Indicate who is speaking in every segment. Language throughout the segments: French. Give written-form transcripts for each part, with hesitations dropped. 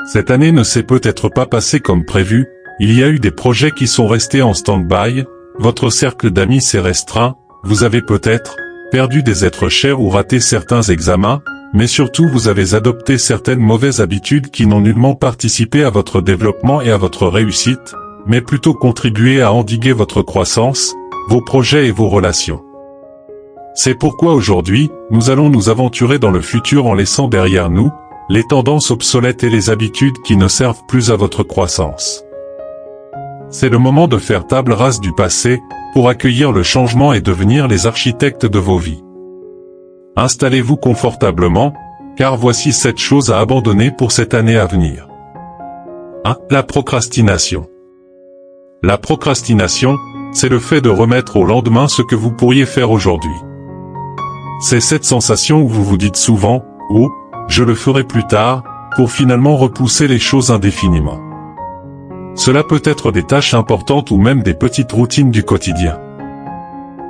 Speaker 1: Cette année ne s'est peut-être pas passée comme prévu, il y a eu des projets qui sont restés en stand-by, votre cercle d'amis s'est restreint, vous avez peut-être perdu des êtres chers ou raté certains examens, mais surtout vous avez adopté certaines mauvaises habitudes qui n'ont nullement participé à votre développement et à votre réussite, mais plutôt contribué à endiguer votre croissance, vos projets et vos relations. C'est pourquoi aujourd'hui, nous allons nous aventurer dans le futur en laissant derrière nous les tendances obsolètes et les habitudes qui ne servent plus à votre croissance. C'est le moment de faire table rase du passé, pour accueillir le changement et devenir les architectes de vos vies. Installez-vous confortablement, car voici 7 choses à abandonner pour cette année à venir. 1. La procrastination. La procrastination, c'est le fait de remettre au lendemain ce que vous pourriez faire aujourd'hui. C'est cette sensation où vous vous dites souvent « Oh, je le ferai plus tard », pour finalement repousser les choses indéfiniment. Cela peut être des tâches importantes ou même des petites routines du quotidien.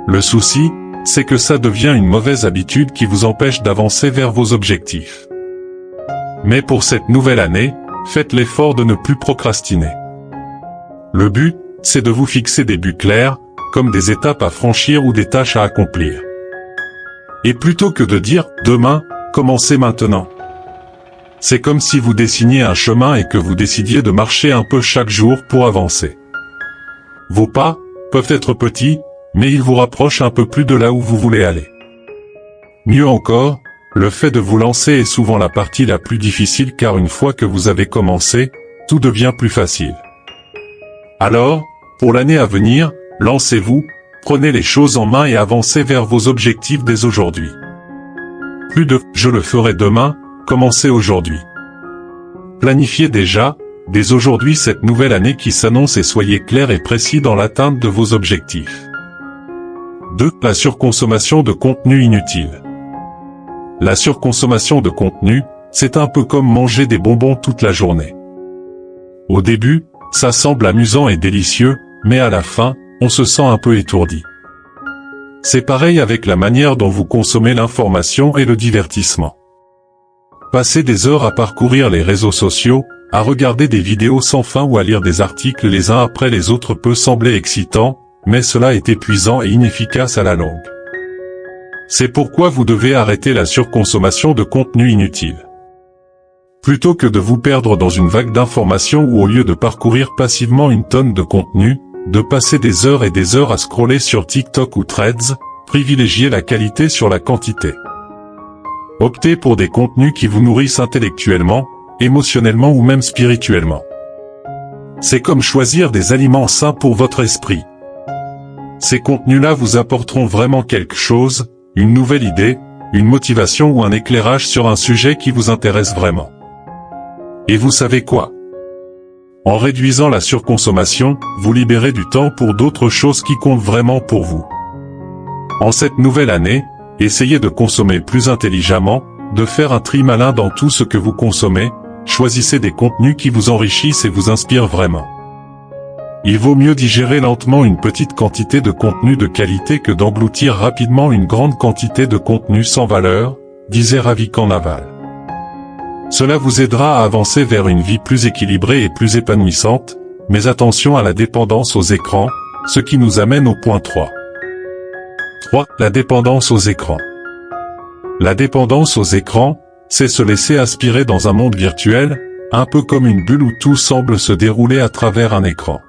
Speaker 1: Le souci, c'est que ça devient une mauvaise habitude qui vous empêche d'avancer vers vos objectifs. Mais pour cette nouvelle année, faites l'effort de ne plus procrastiner. Le but, c'est de vous fixer des buts clairs, comme des étapes à franchir ou des tâches à accomplir. Et plutôt que de dire « demain », commencez maintenant. C'est comme si vous dessiniez un chemin et que vous décidiez de marcher un peu chaque jour pour avancer. Vos pas peuvent être petits, mais ils vous rapprochent un peu plus de là où vous voulez aller. Mieux encore, le fait de vous lancer est souvent la partie la plus difficile car une fois que vous avez commencé, tout devient plus facile. Alors, pour l'année à venir, lancez-vous, prenez les choses en main et avancez vers vos objectifs dès aujourd'hui. Plus de « je le ferai demain », commencez aujourd'hui. Planifiez déjà, dès aujourd'hui cette nouvelle année qui s'annonce et soyez clair et précis dans l'atteinte de vos objectifs. 2. La surconsommation de contenu inutile. La surconsommation de contenu, c'est un peu comme manger des bonbons toute la journée. Au début, ça semble amusant et délicieux, mais à la fin, on se sent un peu étourdi. C'est pareil avec la manière dont vous consommez l'information et le divertissement. Passer des heures à parcourir les réseaux sociaux, à regarder des vidéos sans fin ou à lire des articles les uns après les autres peut sembler excitant, mais cela est épuisant et inefficace à la longue. C'est pourquoi vous devez arrêter la surconsommation de contenu inutile. Plutôt que de vous perdre dans une vague d'informations ou au lieu de parcourir passivement une tonne de contenu, de passer des heures et des heures à scroller sur TikTok ou Threads, privilégiez la qualité sur la quantité. Optez pour des contenus qui vous nourrissent intellectuellement, émotionnellement ou même spirituellement. C'est comme choisir des aliments sains pour votre esprit. Ces contenus-là vous apporteront vraiment quelque chose, une nouvelle idée, une motivation ou un éclairage sur un sujet qui vous intéresse vraiment. Et vous savez quoi? En réduisant la surconsommation, vous libérez du temps pour d'autres choses qui comptent vraiment pour vous. En cette nouvelle année, essayez de consommer plus intelligemment, de faire un tri malin dans tout ce que vous consommez, choisissez des contenus qui vous enrichissent et vous inspirent vraiment. Il vaut mieux digérer lentement une petite quantité de contenu de qualité que d'engloutir rapidement une grande quantité de contenu sans valeur, disait Ravikant Naval. Cela vous aidera à avancer vers une vie plus équilibrée et plus épanouissante, mais attention à la dépendance aux écrans, ce qui nous amène au point 3. 3. La dépendance aux écrans. La dépendance aux écrans, c'est se laisser aspirer dans un monde virtuel, un peu comme une bulle où tout semble se dérouler à travers un écran.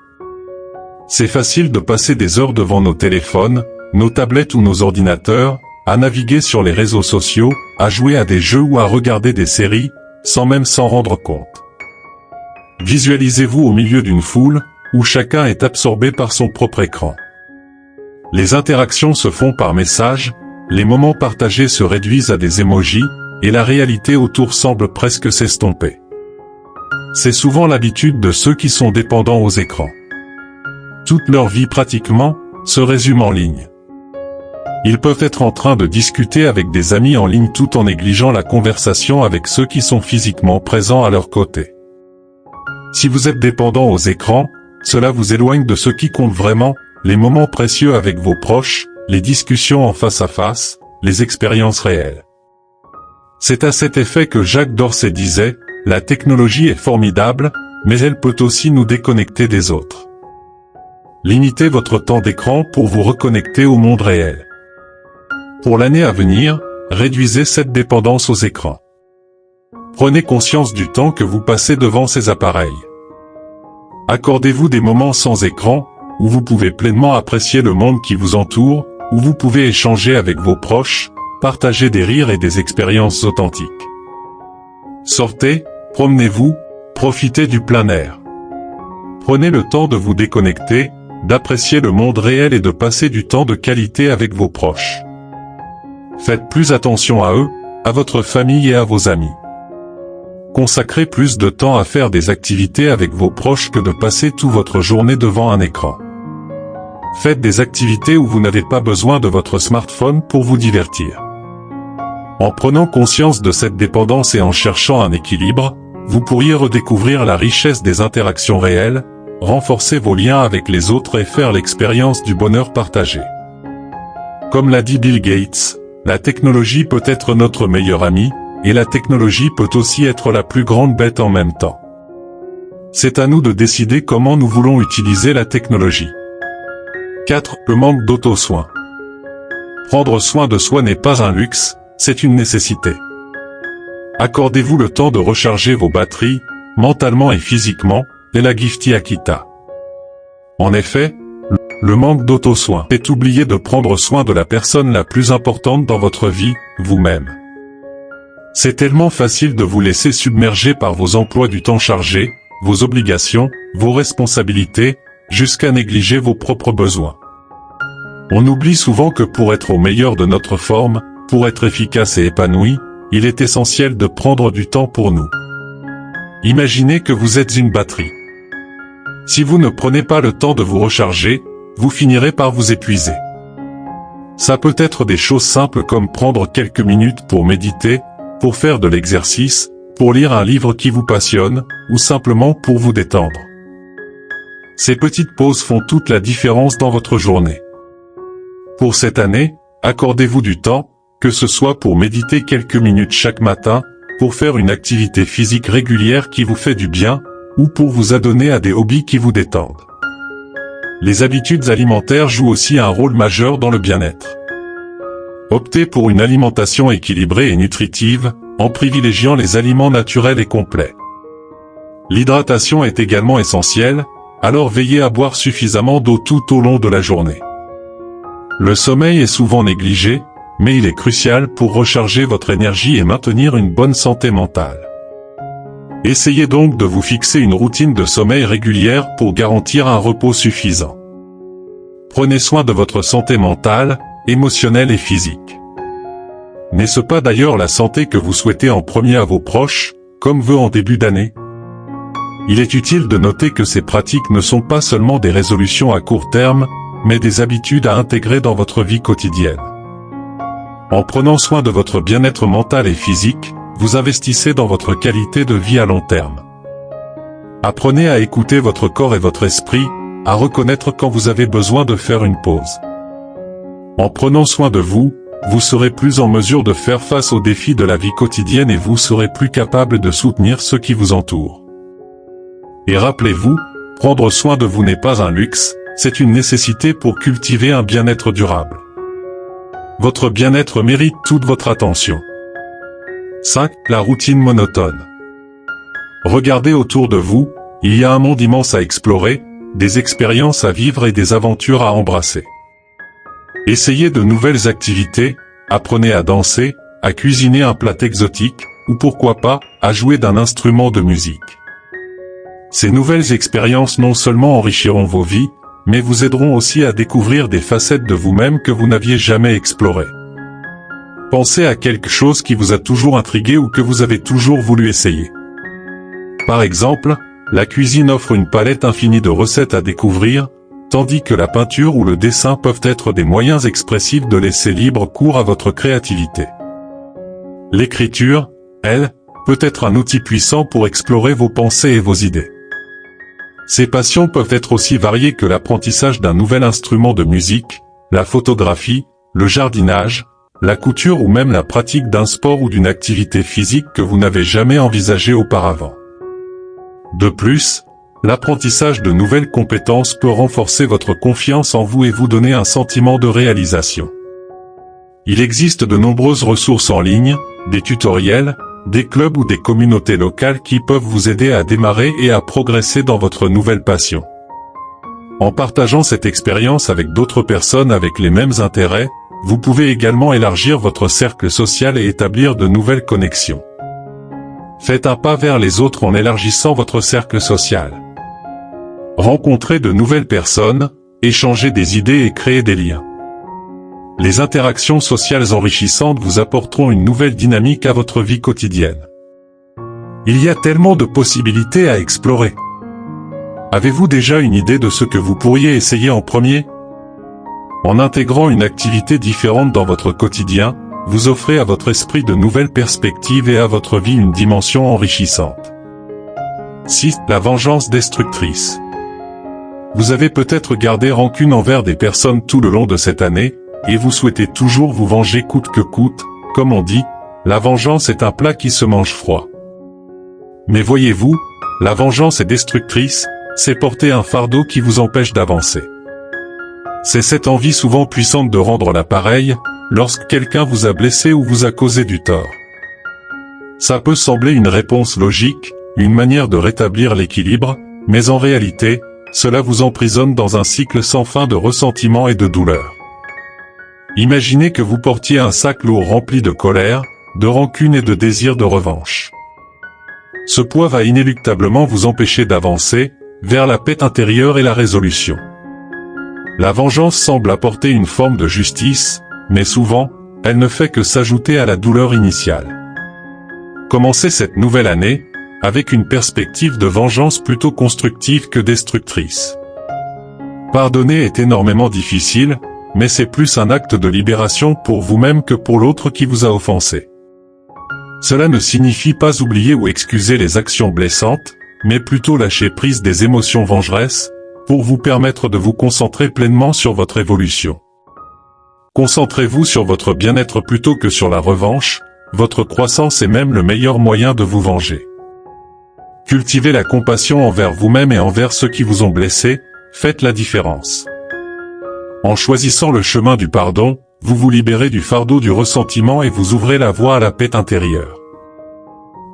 Speaker 1: C'est facile de passer des heures devant nos téléphones, nos tablettes ou nos ordinateurs, à naviguer sur les réseaux sociaux, à jouer à des jeux ou à regarder des séries, sans même s'en rendre compte. Visualisez-vous au milieu d'une foule, où chacun est absorbé par son propre écran. Les interactions se font par message, les moments partagés se réduisent à des emojis, et la réalité autour semble presque s'estomper. C'est souvent l'habitude de ceux qui sont dépendants aux écrans. Toute leur vie pratiquement, se résume en ligne. Ils peuvent être en train de discuter avec des amis en ligne tout en négligeant la conversation avec ceux qui sont physiquement présents à leur côté. Si vous êtes dépendant aux écrans, cela vous éloigne de ce qui compte vraiment, les moments précieux avec vos proches, les discussions en face à face, les expériences réelles. C'est à cet effet que Jacques Dorsey disait « la technologie est formidable, mais elle peut aussi nous déconnecter des autres. Limitez votre temps d'écran pour vous reconnecter au monde réel. Pour l'année à venir, réduisez cette dépendance aux écrans. Prenez conscience du temps que vous passez devant ces appareils. Accordez-vous des moments sans écran, où vous pouvez pleinement apprécier le monde qui vous entoure, où vous pouvez échanger avec vos proches, partager des rires et des expériences authentiques. Sortez, promenez-vous, profitez du plein air. Prenez le temps de vous déconnecter, d'apprécier le monde réel et de passer du temps de qualité avec vos proches. Faites plus attention à eux, à votre famille et à vos amis. Consacrez plus de temps à faire des activités avec vos proches que de passer toute votre journée devant un écran. Faites des activités où vous n'avez pas besoin de votre smartphone pour vous divertir. En prenant conscience de cette dépendance et en cherchant un équilibre, vous pourriez redécouvrir la richesse des interactions réelles, renforcer vos liens avec les autres et faire l'expérience du bonheur partagé. Comme l'a dit Bill Gates, la technologie peut être notre meilleur ami, et la technologie peut aussi être la plus grande bête en même temps. C'est à nous de décider comment nous voulons utiliser la technologie. 4. Le manque d'auto-soin. Prendre soin de soi n'est pas un luxe, c'est une nécessité. Accordez-vous le temps de recharger vos batteries, mentalement et physiquement, et la Gifty Akita. En effet, le manque d'auto-soin est oublier de prendre soin de la personne la plus importante dans votre vie, vous-même. C'est tellement facile de vous laisser submerger par vos emplois du temps chargés, vos obligations, vos responsabilités, jusqu'à négliger vos propres besoins. On oublie souvent que pour être au meilleur de notre forme, pour être efficace et épanoui, il est essentiel de prendre du temps pour nous. Imaginez que vous êtes une batterie. Si vous ne prenez pas le temps de vous recharger, vous finirez par vous épuiser. Ça peut être des choses simples comme prendre quelques minutes pour méditer, pour faire de l'exercice, pour lire un livre qui vous passionne, ou simplement pour vous détendre. Ces petites pauses font toute la différence dans votre journée. Pour cette année, accordez-vous du temps, que ce soit pour méditer quelques minutes chaque matin, pour faire une activité physique régulière qui vous fait du bien, ou pour vous adonner à des hobbies qui vous détendent. Les habitudes alimentaires jouent aussi un rôle majeur dans le bien-être. Optez pour une alimentation équilibrée et nutritive, en privilégiant les aliments naturels et complets. L'hydratation est également essentielle, alors veillez à boire suffisamment d'eau tout au long de la journée. Le sommeil est souvent négligé, mais il est crucial pour recharger votre énergie et maintenir une bonne santé mentale. Essayez donc de vous fixer une routine de sommeil régulière pour garantir un repos suffisant. Prenez soin de votre santé mentale, émotionnelle et physique. N'est-ce pas d'ailleurs la santé que vous souhaitez en premier à vos proches, comme vœu en début d'année? Il est utile de noter que ces pratiques ne sont pas seulement des résolutions à court terme, mais des habitudes à intégrer dans votre vie quotidienne. En prenant soin de votre bien-être mental et physique, vous investissez dans votre qualité de vie à long terme. Apprenez à écouter votre corps et votre esprit, à reconnaître quand vous avez besoin de faire une pause. En prenant soin de vous, vous serez plus en mesure de faire face aux défis de la vie quotidienne et vous serez plus capable de soutenir ceux qui vous entourent. Et rappelez-vous, prendre soin de vous n'est pas un luxe, c'est une nécessité pour cultiver un bien-être durable. Votre bien-être mérite toute votre attention. 5. La routine monotone. Regardez autour de vous, il y a un monde immense à explorer, des expériences à vivre et des aventures à embrasser. Essayez de nouvelles activités, apprenez à danser, à cuisiner un plat exotique, ou pourquoi pas, à jouer d'un instrument de musique. Ces nouvelles expériences non seulement enrichiront vos vies, mais vous aideront aussi à découvrir des facettes de vous-même que vous n'aviez jamais explorées. Pensez à quelque chose qui vous a toujours intrigué ou que vous avez toujours voulu essayer. Par exemple, la cuisine offre une palette infinie de recettes à découvrir, tandis que la peinture ou le dessin peuvent être des moyens expressifs de laisser libre cours à votre créativité. L'écriture, elle, peut être un outil puissant pour explorer vos pensées et vos idées. Ces passions peuvent être aussi variées que l'apprentissage d'un nouvel instrument de musique, la photographie, le jardinage, la couture ou même la pratique d'un sport ou d'une activité physique que vous n'avez jamais envisagée auparavant. De plus, l'apprentissage de nouvelles compétences peut renforcer votre confiance en vous et vous donner un sentiment de réalisation. Il existe de nombreuses ressources en ligne, des tutoriels, des clubs ou des communautés locales qui peuvent vous aider à démarrer et à progresser dans votre nouvelle passion. En partageant cette expérience avec d'autres personnes avec les mêmes intérêts, vous pouvez également élargir votre cercle social et établir de nouvelles connexions. Faites un pas vers les autres en élargissant votre cercle social. Rencontrez de nouvelles personnes, échangez des idées et créez des liens. Les interactions sociales enrichissantes vous apporteront une nouvelle dynamique à votre vie quotidienne. Il y a tellement de possibilités à explorer. Avez-vous déjà une idée de ce que vous pourriez essayer en premier? En intégrant une activité différente dans votre quotidien, vous offrez à votre esprit de nouvelles perspectives et à votre vie une dimension enrichissante. 6. La vengeance destructrice. Vous avez peut-être gardé rancune envers des personnes tout le long de cette année, et vous souhaitez toujours vous venger coûte que coûte. Comme on dit, la vengeance est un plat qui se mange froid. Mais voyez-vous, la vengeance est destructrice, c'est porter un fardeau qui vous empêche d'avancer. C'est cette envie souvent puissante de rendre l'appareil, lorsque quelqu'un vous a blessé ou vous a causé du tort. Ça peut sembler une réponse logique, une manière de rétablir l'équilibre, mais en réalité, cela vous emprisonne dans un cycle sans fin de ressentiment et de douleur. Imaginez que vous portiez un sac lourd rempli de colère, de rancune et de désir de revanche. Ce poids va inéluctablement vous empêcher d'avancer, vers la paix intérieure et la résolution. La vengeance semble apporter une forme de justice, mais souvent, elle ne fait que s'ajouter à la douleur initiale. Commencez cette nouvelle année, avec une perspective de vengeance plutôt constructive que destructrice. Pardonner est énormément difficile, mais c'est plus un acte de libération pour vous-même que pour l'autre qui vous a offensé. Cela ne signifie pas oublier ou excuser les actions blessantes, mais plutôt lâcher prise des émotions vengeresses, pour vous permettre de vous concentrer pleinement sur votre évolution. Concentrez-vous sur votre bien-être plutôt que sur la revanche, votre croissance est même le meilleur moyen de vous venger. Cultivez la compassion envers vous-même et envers ceux qui vous ont blessé, faites la différence. En choisissant le chemin du pardon, vous vous libérez du fardeau du ressentiment et vous ouvrez la voie à la paix intérieure.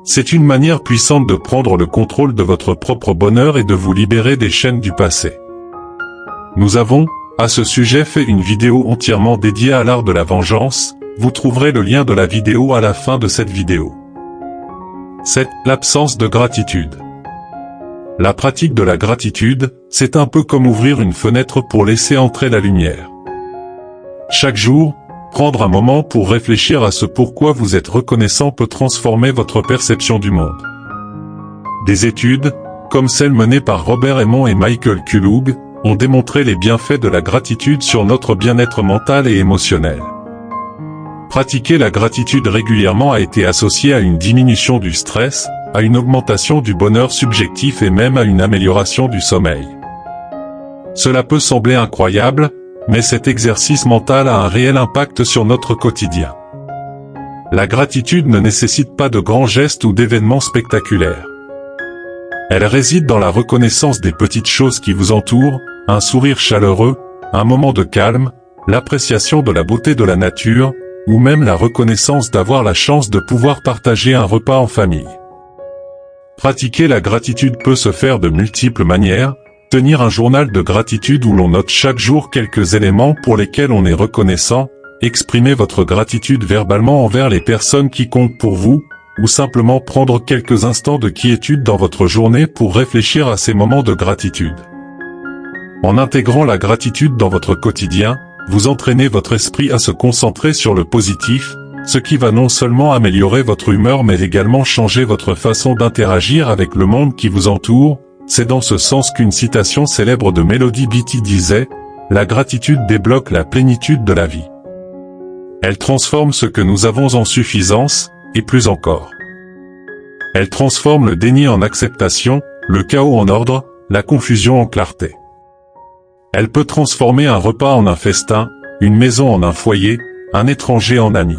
Speaker 1: C'est une manière puissante de prendre le contrôle de votre propre bonheur et de vous libérer des chaînes du passé. Nous avons, à ce sujet, fait une vidéo entièrement dédiée à l'art de la vengeance, vous trouverez le lien de la vidéo à la fin de cette vidéo. 7. L'absence de gratitude. La pratique de la gratitude, c'est un peu comme ouvrir une fenêtre pour laisser entrer la lumière. Chaque jour, prendre un moment pour réfléchir à ce pourquoi vous êtes reconnaissant peut transformer votre perception du monde. Des études, comme celle menée par Robert Emmons et Michael Kellogg, ont démontré les bienfaits de la gratitude sur notre bien-être mental et émotionnel. Pratiquer la gratitude régulièrement a été associé à une diminution du stress, à une augmentation du bonheur subjectif et même à une amélioration du sommeil. Cela peut sembler incroyable, mais cet exercice mental a un réel impact sur notre quotidien. La gratitude ne nécessite pas de grands gestes ou d'événements spectaculaires. Elle réside dans la reconnaissance des petites choses qui vous entourent, un sourire chaleureux, un moment de calme, l'appréciation de la beauté de la nature, ou même la reconnaissance d'avoir la chance de pouvoir partager un repas en famille. Pratiquer la gratitude peut se faire de multiples manières. Tenir un journal de gratitude où l'on note chaque jour quelques éléments pour lesquels on est reconnaissant, exprimer votre gratitude verbalement envers les personnes qui comptent pour vous, ou simplement prendre quelques instants de quiétude dans votre journée pour réfléchir à ces moments de gratitude. En intégrant la gratitude dans votre quotidien, vous entraînez votre esprit à se concentrer sur le positif, ce qui va non seulement améliorer votre humeur mais également changer votre façon d'interagir avec le monde qui vous entoure. C'est dans ce sens qu'une citation célèbre de Melody Beattie disait « La gratitude débloque la plénitude de la vie. Elle transforme ce que nous avons en suffisance, et plus encore. Elle transforme le déni en acceptation, le chaos en ordre, la confusion en clarté. Elle peut transformer un repas en un festin, une maison en un foyer, un étranger en ami.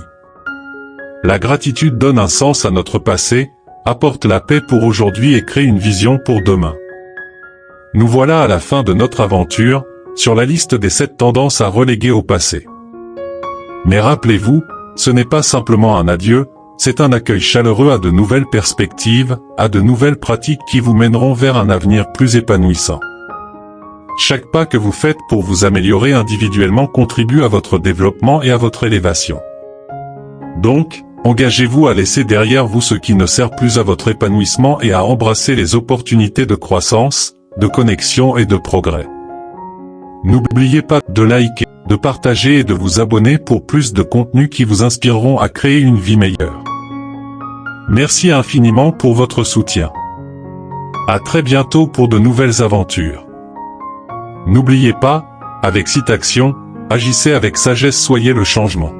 Speaker 1: La gratitude donne un sens à notre passé, apporte la paix pour aujourd'hui et crée une vision pour demain. Nous voilà à la fin de notre aventure, sur la liste des 7 tendances à reléguer au passé. Mais rappelez-vous, ce n'est pas simplement un adieu, c'est un accueil chaleureux à de nouvelles perspectives, à de nouvelles pratiques qui vous mèneront vers un avenir plus épanouissant. Chaque pas que vous faites pour vous améliorer individuellement contribue à votre développement et à votre élévation. Donc, engagez-vous à laisser derrière vous ce qui ne sert plus à votre épanouissement et à embrasser les opportunités de croissance, de connexion et de progrès. N'oubliez pas de liker, de partager et de vous abonner pour plus de contenus qui vous inspireront à créer une vie meilleure. Merci infiniment pour votre soutien. À très bientôt pour de nouvelles aventures. N'oubliez pas, avec Citaction, agissez avec sagesse, soyez le changement.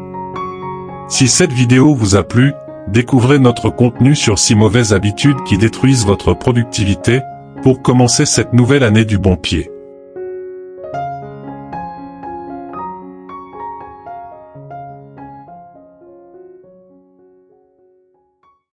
Speaker 1: Si cette vidéo vous a plu, découvrez notre contenu sur 6 mauvaises habitudes qui détruisent votre productivité, pour commencer cette nouvelle année du bon pied.